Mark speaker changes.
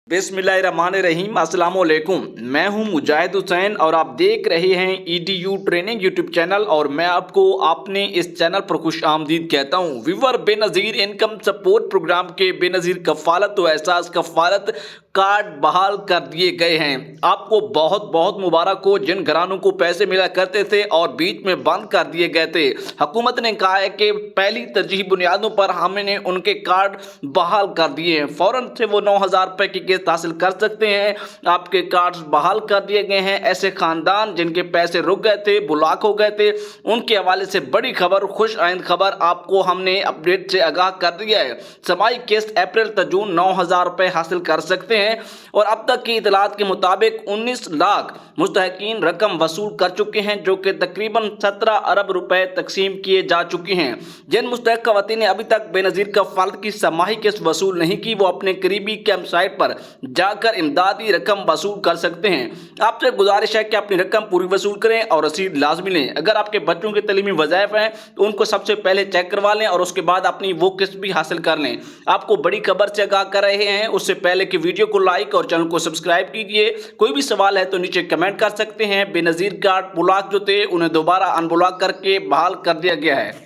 Speaker 1: बिस्मिल्लाहिर्रहमानिर्रहीम अस्सलाम वालेकुम। मैं हूं मुजाहिद हुसैन और आप देख रहे हैं EDU ट्रेनिंग यूट्यूब चैनल और मैं आपको अपने इस चैनल पर खुश आमदीद कहता हूं। Viewer, Benazir income support programme के बेनज़ीर कफ़ालत व एहसास कफ़ालत कार्ड बहाल कर दिए गए हैं। आपको बहुत बहुत मुबारक हो जिन घरानों को पैसे मिला करते थे और बीच में बंद कर दिए गए थे। हुकूमत ने कहा है कि पहली तरजीही बुनियादों पर हमने उनके कार्ड बहाल कर दिए हैं। फ़ौरन से वो 9,000 रुपये की किस्त हासिल कर सकते हैं। आपके कार्ड्स बहाल कर दिए गए हैं। ऐसे खानदान जिनके पैसे रुक गए थे, ब्लॉक हो गए थे, उनके हवाले से बड़ी खबर, खुश आइंद खबर आपको हमने अपडेट से आगाह कर दिया है। समाई किस्त अप्रैल तक जून 9,000 रुपये हासिल कर सकते हैं और अब तक की इतलात के मुताबिक 19 लाख मुस्तहकीन रकम वसूल कर चुके हैं, जो कि तकरीबन 17 अरब रुपए तकसीम किए जा चुके हैं। जिन मुस्तहक खवातीन ने अभी तक बेनज़ीर कफ़ालत की समाही किस्त वसूल नहीं की, वो अपने करीबी कैंप साइट पर जाकर इमदादी रकम वसूल कर सकते हैं। आपसे गुजारिश है कि अपनी रकम पूरी वसूल करें और रसीद लाजमी लें। अगर आपके बच्चों के तलीमी वज़ाइफ हैं तो उनको सबसे पहले चेक करवा लें और उसके बाद अपनी वो किस्त भी हासिल कर लें। आपको बड़ी खबर से आगाह कर रहे हैं। उससे पहले कि वीडियो को लाइक और चैनल को सब्सक्राइब कीजिए। कोई भी सवाल है तो नीचे कमेंट कर सकते हैं। बेनज़ीर कार्ड ब्लॉक जो थे उन्हें दोबारा अनब्लॉक करके बहाल कर दिया गया है।